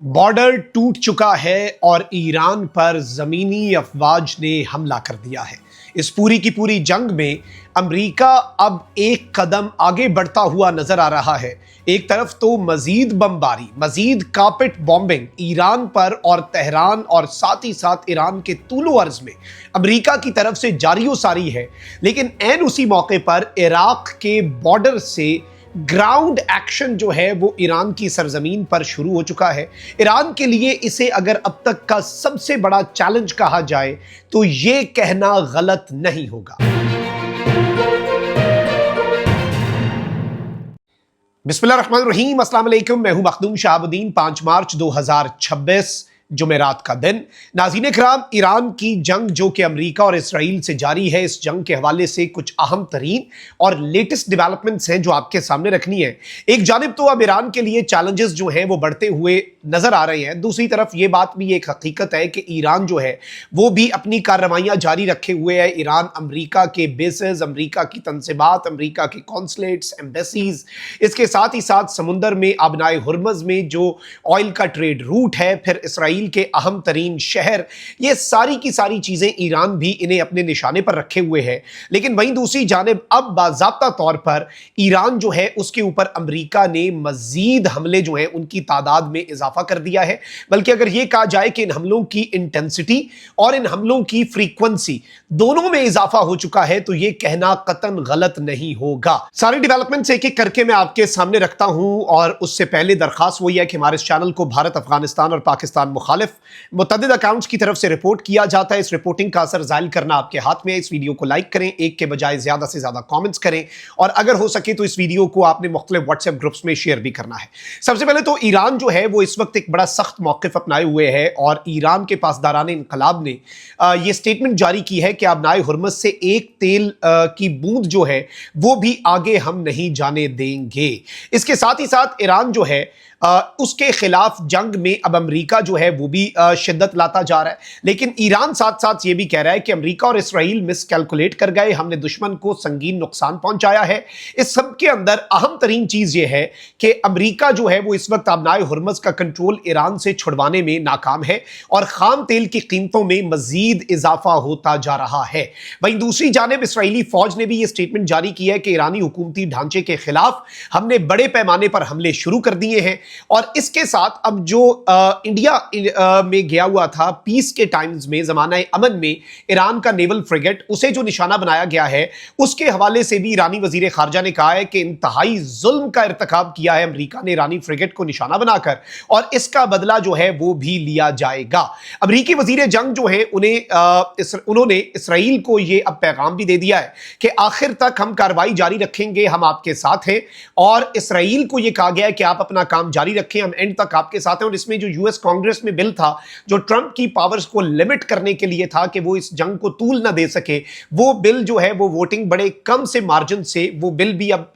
Border टूट चुका है और ईरान पर जमीनी अफवाज ने हमला कर दिया है। इस पूरी की पूरी जंग में अमेरिका अब एक कदम आगे बढ़ता हुआ नजर आ रहा है। एक तरफ तो मजीद बमबारी, मजीद कारपेट बॉम्बिंग ईरान पर और तेहरान और साथ ही साथ ईरान के तूलो अर्ज में अमेरिका की तरफ से जारी सारी है, लेकिन ऐन उसी मौके पर इराक के बॉर्डर से ग्राउंड एक्शन जो है वो ईरान की सरजमीन पर शुरू हो चुका है। ईरान के लिए इसे अगर अब तक का सबसे बड़ा चैलेंज कहा जाए तो ये कहना गलत नहीं होगा। बिस्मिल्लाहिर्रहमानिर्रहीम, अस्सलाम वालेकुम। मैं हूं मखदूम शहाबुद्दीन। 5 मार्च 2026 जुमेरात का दिन। नाज़रीन किराम, ईरान की जंग जो कि अमेरिका और इसराइल से जारी है, इस जंग के हवाले से कुछ अहम तरीन और लेटेस्ट डेवलपमेंट्स हैं जो आपके सामने रखनी है। एक जानिब तो अब ईरान के लिए चैलेंजेस जो हैं वो बढ़ते हुए नजर आ रहे हैं, दूसरी तरफ ये बात भी एक हकीकत है कि ईरान जो है वो भी अपनी कार्रवाइयां जारी रखे हुए है। ईरान अमेरिका के बेसेस, अमेरिका की तनसीबात, अमेरिका के कॉन्सुलेट्स, एम्बेसीज, इसके साथ ही साथ समुंदर में आबनाए हुर्मज में जो ऑयल का ट्रेड रूट है, फिर इसराइल के अहम तरीन शहर, ये सारी की सारी चीजें ईरान भी इन्हें अपने निशाने पर रखे हुए है। लेकिन वहीं दूसरी जानिब अब बाज़ाब्ता तौर पर ईरान जो है उसके ऊपर अमेरिका ने मजीद हमले जो हैं उनकी तादाद में इजाफा कर दिया है। बल्कि अगर यह कहा जाए कि इन हमलों की इंटेंसिटी और इन हमलों की फ्रीक्वेंसी दोनों में इजाफा हो चुका है, तो यह कहना कतन गलत नहीं होगा। सारे डेवलपमेंट्स एक एक करके मैं आपके सामने रखता हूं, और उससे पहले दरखास्त वही है कि हमारे इस चैनल को भारत, अफगानिस्तान और पाकिस्तान मुखालिफ मुतअद्दिद अकाउंट्स की तरफ से रिपोर्ट किया जाता है। इस रिपोर्टिंग का असर जाहिर करना आपके हाथ में है। इस वीडियो को लाइक करें, एक के बजाय ज्यादा से ज्यादा कमेंट्स करें, और अगर हो सके तो इस वीडियो को आपने मुख्तलिफ व्हाट्सएप ग्रुप्स में शेयर भी करना है। सबसे पहले तो ईरान जो है वो इस वक्त एक बड़ा सख्त मौकिफ अपनाए हुए है, और ईरान के पासदारान इंकलाब ने यह स्टेटमेंट जारी की है कि आबनाए हुर्मज से एक तेल की बूंद जो है वो भी आगे हम नहीं जाने देंगे। इसके साथ ही साथ ईरान जो है उसके खिलाफ जंग में अब अमेरिका जो है वो भी शिद्दत लाता जा रहा है। लेकिन ईरान साथ साथ ये भी कह रहा है कि अमेरिका और इसराइल मिस कैलकुलेट कर गए, हमने दुश्मन को संगीन नुकसान पहुंचाया है। इस सब के अंदर अहम तरीन चीज ये है कि अमेरिका जो है वो इस वक्त आबनाए हुर्मज का कंट्रोल ईरान से छुड़वाने में नाकाम है, और खाम तेल की कीमतों में मजीद इजाफा होता जा रहा है। वहीं दूसरी जानिब इसराइली फौज ने भी ये स्टेटमेंट जारी की है कि ईरानी हुकूमती ढांचे के खिलाफ हमने बड़े पैमाने पर हमले शुरू कर दिए हैं। और इसके साथ अब जो इंडिया में गया हुआ था पीस के टाइम्स में, जमाना अमन में, ईरान का नेवल फ्रिगेट, उसे जो निशाना बनाया गया है, उसके हवाले से भी ईरानी वजीर खारजा ने कहा है कि इंतहाई जुल्म का इर्तिकाब किया है अमेरिका ने ईरानी फ्रिगेट को निशाना बनाकर, और इसका बदला जो है वो भी लिया जाएगा। अमेरिकी वजीर जंग जो है उन्होंने इसराइल को यह अब पैगाम भी दे दिया है कि आखिर तक हम कार्रवाई जारी रखेंगे, हम आपके साथ हैं। और इसराइल को यह कहा गया है कि आप अपना काम जारी रखें, हम एंड तक आपके साथ हैं। और इसमें जो यूएस कांग्रेस में बिल था जो ट्रंप की पावर्स को लिमिट करने के लिए था कि वो इस जंग को तूल ना दे सके, वो बिल जो है वो वोटिंग बड़े कम से मार्जिन से वो बिल भी अब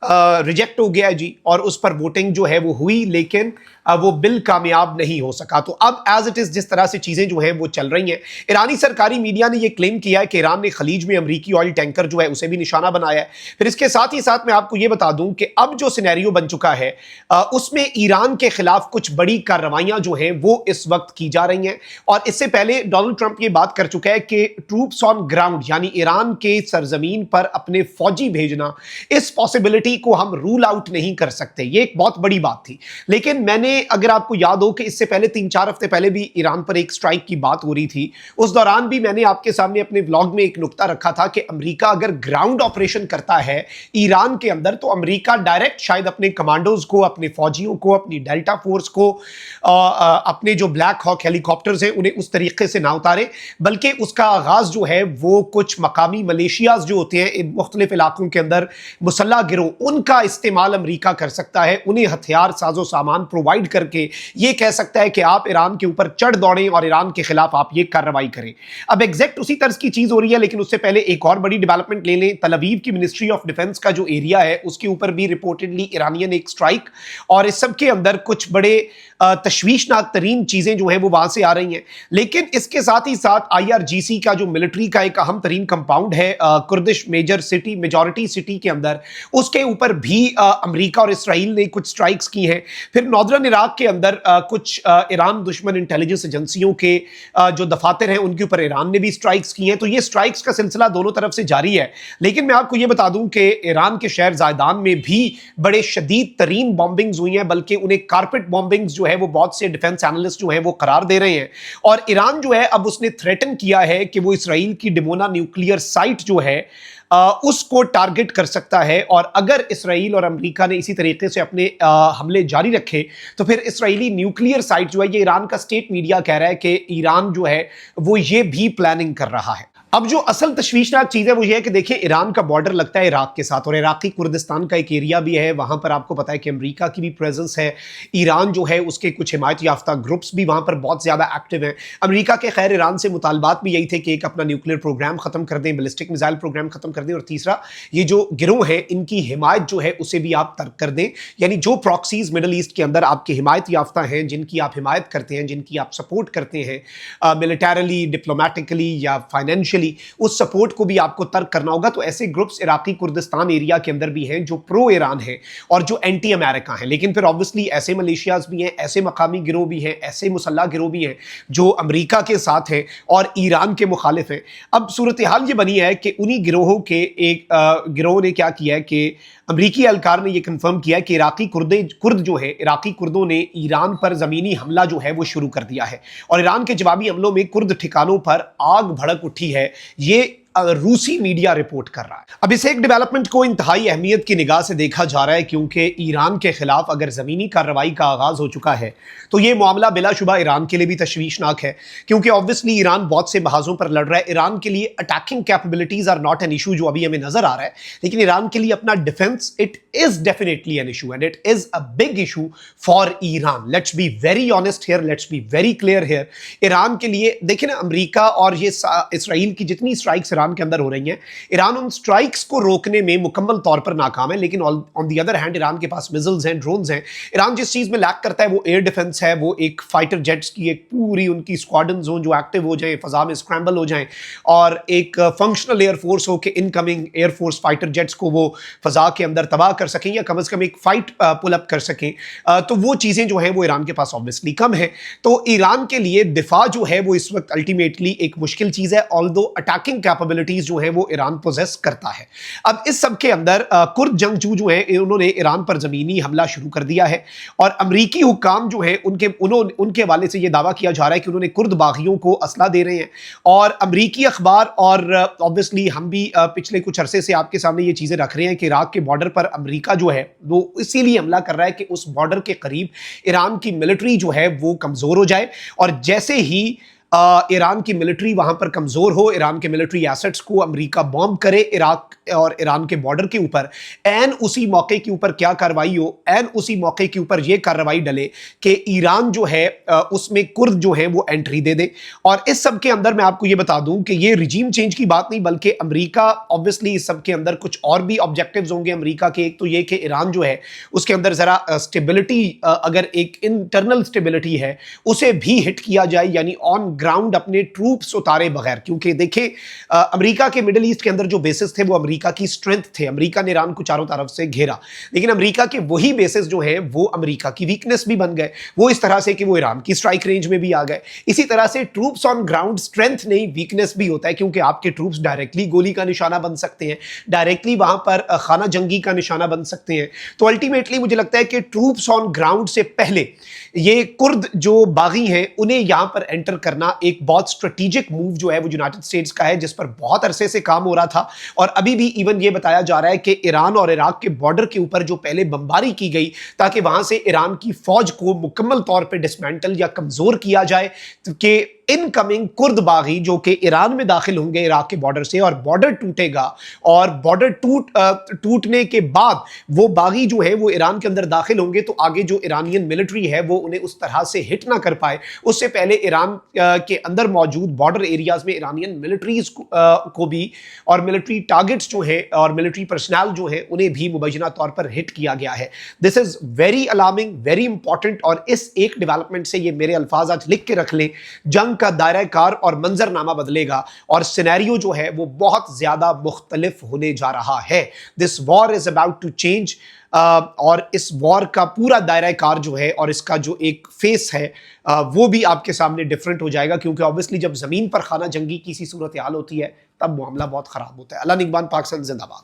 रिजेक्ट हो गया है जी, और उस पर वोटिंग जो है वो हुई, लेकिन वो बिल कामयाब नहीं हो सका। तो अब एज इट इज जिस तरह से चीजें जो है वो चल रही हैं, ईरानी सरकारी मीडिया ने यह क्लेम किया है कि ईरान ने खलीज में अमेरिकी ऑयल टैंकर जो है उसे भी निशाना बनाया है। फिर इसके साथ ही साथ मैं आपको यह बता दूं कि अब जो सिनेरियो बन चुका है उसमें ईरान के खिलाफ कुछ बड़ी कार्रवाइयां जो हैं वो इस वक्त की जा रही हैं। और इससे पहले डोनाल्ड ट्रंप ये बात कर चुका है कि ट्रूप्स ऑन ग्राउंड, यानी ईरान के सरजमीन पर अपने फौजी भेजना, इस पॉसिबिलिटी को हम रूल आउट नहीं कर सकते। ये एक बहुत बड़ी बात थी। लेकिन मैंने, अगर आपको याद हो कि इससे पहले 3-4 हफ्ते पहले भी ईरान पर एक स्ट्राइक की बात हो रही थी, उस दौरान भी मैंने आपके सामने अपने व्लॉग में एक नुक्ता रखा था कि अमेरिका अगर ग्राउंड ऑपरेशन करता है ईरान के अंदर, तो अमेरिका डायरेक्ट शायद अपने कमांडोज को, अपने फौजियों को, अपनी डेल्टा फोर्स को, अपने जो ब्लैक हॉक हेलीकॉप्टर्स हैं उन्हें उस तरीके से ना उतारे, बल्कि उसका आगाज जो है वो कुछ मकामी मलेशियाज जो होते हैं इन मुख्तलिफ इलाकों के अंदर, मुसल्ला गिरोह, उनका इस्तेमाल अमेरिका कर सकता है। उन्हें हथियार, साजो सामान प्रोवाइड करके ये कह सकता है कि आप ईरान के ऊपर चढ़ दौड़ें और ईरान के खिलाफ आप ये कार्रवाई करें। अब एग्जैक्ट उसी तरह की चीज हो रही है, लेकिन उससे पहले एक और बड़ी डेवलपमेंट ले लें। तल अवीव की मिनिस्ट्री ऑफ डिफेंस का जो एरिया है उसके ऊपर भी रिपोर्टेडली ईरानियन एक स्ट्राइक, और इस सब के अंदर कुछ बड़े तशवीशनाक तरीन चीजें जो हैं वो वहां से आ रही हैं। लेकिन इसके साथ ही साथ IRGC का जो मिलिट्री का एक अहम तरीन कंपाउंड है कुर्दिश मेजॉरिटी सिटी के अंदर, उसके ऊपर भी अमेरिका और इसराइल ने कुछ स्ट्राइक्स की हैं। फिर नॉर्दर्न इराक के अंदर कुछ ईरान दुश्मन इंटेलिजेंस एजेंसियों के जो दफातर हैं उनके ऊपर ईरान ने भी स्ट्राइक्स की हैं। तो ये स्ट्राइक्स का सिलसिला दोनों तरफ से जारी है। लेकिन मैं आपको ये बता दूं कि ईरान के शहर जायदान में भी बड़े शदीद तरीन बॉम्बिंग्स हुई हैं, बल्कि उन्हें कारपेट बॉम्बिंग्स जो है वो बहुत से डिफेंस एनालिस्ट जो है वो करार दे रहे हैं। और ईरान जो है अब उसने थ्रेटन किया है कि वो इसराइल की डिमोना न्यूक्लियर साइट जो है उसको टारगेट कर सकता है। और अगर इसराइल और अमेरिका ने इसी तरीके से अपने हमले जारी रखे तो फिर इसराइली न्यूक्लियर साइट जो है, ये ईरान का स्टेट मीडिया कह रहा है कि ईरान जो है वो ये भी प्लानिंग कर रहा है। अब जो असल तशवीशनाक चीज है वो ये है कि देखिए, ईरान का बॉर्डर लगता है इराक के साथ और इराकी कुर्दिस्तान का एक एरिया भी है। वहां पर आपको पता है कि अमेरिका की भी प्रेजेंस है। ईरान जो है उसके कुछ हिमायत याफ्ता ग्रुप्स भी वहां पर बहुत ज्यादा एक्टिव हैं। अमेरिका के खैर ईरान से मुतालबात भी यही थे कि एक अपना न्यूक्लियर प्रोग्राम खत्म कर दें, बैलिस्टिक मिसाइल प्रोग्राम खत्म कर दें, और तीसरा ये जो गिरोह है इनकी हिमायत जो है उसे भी आप तर्क कर दें। यानी जो प्रॉक्सीज मिडल ईस्ट के अंदर आपके हिमायत याफ्ता हैं, जिनकी आप हिमायत करते हैं, जिनकी आप सपोर्ट करते हैं मिलिटरली, डिप्लोमेटिकली या फाइनेंशियली, उस सपोर्ट को भी आपको तर्क करना होगा। तो ऐसे ग्रुप्स इराकी कुर्दिस्तान एरिया के अंदर भी हैं जो प्रो ईरान हैं और जो एंटी अमेरिका हैं। लेकिन फिर ऑब्वियसली ऐसे मलेशियाज भी हैं, ऐसे मकामी गिरोह भी हैं, ऐसे मुसल्ला गिरोह भी हैं जो अमेरिका के साथ हैं और ईरान के मुखालिफ हैं। अब सूरत हाल ये बनी है कि उन्हीं गिरोहों के एक गिरोह ने क्या किया है कि अमरीकी एहलकार ने यह कंफर्म किया कि इराकी कुर्द जो है, इराकी कुर्दों ने ईरान पर जमीनी हमला जो है वो शुरू कर दिया है और ईरान के जवाबी हमलों में कुर्द ठिकानों पर आग भड़क उठी है। ये रूसी मीडिया रिपोर्ट कर रहा है। अब इस एक डेवलपमेंट को इंतहाई अहमियत की निगाह से देखा जा रहा है, क्योंकि ईरान के खिलाफ अगर जमीनी कार्रवाई का आगाज हो चुका है तो यह मामला बिलाशुबा ईरान के लिए भी तशवीशनाक है, क्योंकि ऑब्वियसली ईरान बहुत से महाजों पर लड़ रहा है। ईरान के लिए attacking capabilities are not an issue, जो अभी हमें नजर आ रहा है, लेकिन ईरान के लिए अपना defence it is definitely an issue and it is a big issue for Iran. Let's be very honest here, let's be very clear here. Iran के लिए देखिए ना, अमेरिका और ये इसराइल की जितनी स्ट्राइक्स ईरान के अंदर हो रही हैं, ईरान उन स्ट्राइक्स को रोकने में मुकम्मल तौर पर नाकाम है। लेकिन on the other hand Iran के पास मिसाइल्स हैं, ड्रोन्स हैं। ईरान जिस चीज में लैक करता है वो एयर डिफेंस है। वो एक फाइटर जेट्स की एक पूरी उनकी स्क्वाड्रन्स हो जो एक्टिव हो जाए, फजा में स्क्रैम्बल हो जाए और एक फंक्शनल एयरफोर्स हो कि इनकमिंग एयरफोर्स फाइटर जेट्स को वो फजा के अंदर तबाह कर सकें या कम से कम एक फाइट पुल अप कर सकें। तो वो चीजें जो हैं वो ईरान के पास ऑब्वियसली कम है। तो ईरान के लिए दिफा जो है वो इस वक्त अल्टीमेटली एक मुश्किल चीज है, ऑल्दो अटैकिंग कैपेबिलिटीज जो है वो ईरान पोजेस करता है। अब इस सब के अंदर कुर्द जंगजू जो है उन्होंने ईरान पर जमीनी हमला शुरू कर दिया है और अमरीकी हुक्काम जो है उनके हवाले से यह दावा किया जा रहा है कि उन्होंने कुर्द बागियों को असला दे रहे हैं। और अमरीकी अखबार और ऑब्वियसली हम भी पिछले कुछ अरसे से आपके सामने ये चीजें रख रहे हैं कि इराक के बॉर्डर पर अमरीका जो है वो इसीलिए हमला कर रहा है कि उस बॉर्डर के करीब ईरान की मिलिट्री जो है वो कमजोर हो जाए। और जैसे ही ईरान की मिलिट्री वहां पर कमजोर हो, ईरान के मिलिट्री एसेट्स को अमेरिका बॉम्ब करे इराक और ईरान के बॉर्डर के ऊपर, एन उसी मौके के ऊपर क्या कार्रवाई हो, एन उसी मौके के ऊपर यह कार्रवाई डले कि ईरान जो है उसमें कुर्द जो है वो एंट्री दे दे। और इस सब के अंदर मैं आपको यह बता दूं कि यह रिजीम चेंज की बात नहीं, बल्कि अमेरिका ऑब्वियसली इस सब के अंदर कुछ और भी ऑब्जेक्टिव्स होंगे अमेरिका के। एक तो यह कि ईरान जो है उसके अंदर जरा स्टेबिलिटी, अगर एक इंटरनल स्टेबिलिटी है उसे भी हिट किया जाए, यानी ऑन ग्राउंड अपने ट्रूप्स उतारे बगैर। क्योंकि देखिए, अमेरिका के मिडिल ईस्ट के अंदर जो बेसिस थे वो अमेरिका की स्ट्रेंथ थे। अमेरिका ने ईरान को चारों तरफ से घेरा, लेकिन अमेरिका के वही बेसिस जो हैं वो अमेरिका की वीकनेस भी बन गए, वो इस तरह से कि वो ईरान की स्ट्राइक रेंज में भी आ गए। इसी तरह से ट्रूप्स ऑन ग्राउंड स्ट्रेंथ नहीं, वीकनेस भी होता है, क्योंकि आपके ट्रूप्स डायरेक्टली गोली का निशाना बन सकते हैं, डायरेक्टली वहां पर खाना जंगी का निशाना बन सकते हैं। तो अल्टीमेटली मुझे लगता है कि ट्रूप्स ऑन ग्राउंड से पहले ये कुर्द जो बागी हैं उन्हें यहां पर एंटर करना एक बहुत स्ट्रेटेजिक मूव जो है वो यूनाइटेड स्टेट्स का है, जिस पर बहुत अरसे से काम हो रहा था। और अभी भी इवन ये बताया जा रहा है कि ईरान और इराक के बॉर्डर के ऊपर जो पहले बमबारी की गई ताकि वहां से ईरान की फौज को मुकम्मल तौर पे डिसमेंटल या कमजोर किया जाए, कि इनकमिंग कुर्द बागी जो कि ईरान में दाखिल होंगे इराक के बॉर्डर से, और बॉर्डर टूटेगा और बॉर्डर टूटने के बाद वो बागी जो है वो ईरान के अंदर दाखिल होंगे, तो आगे जो ईरानियन मिलिट्री है वो उन्हें उस तरह से हिट ना कर पाए। उससे पहले ईरान के अंदर मौजूद बॉर्डर एरियाज में ईरानियन मिलिट्रीज को भी और मिलिट्री टारगेट्स जो है और मिलिट्री पर्सनल जो है उन्हें भी मुबैना तौर पर हिट किया गया है। This is very alarming, very important. और इस एक डेवलपमेंट से ये मेरे अल्फाज आज लिख के रख लें, जंग का दायरा कार और मंजरनामा बदलेगा और सिनेरियो जो है वो बहुत ज्यादा मुख्तलिफ होने जा रहा है। This war is about to change और इस वॉर का पूरा दायरा कार जो है और इसका जो एक फेस है वो भी आपके सामने डिफरेंट हो जाएगा, क्योंकि ऑब्वियसली जब ज़मीन पर खाना जंगी की सी सूरत हाल होती है तब मामला बहुत ख़राब होता है। अल्लाह निगहबान, पाकिस्तान जिंदाबाद।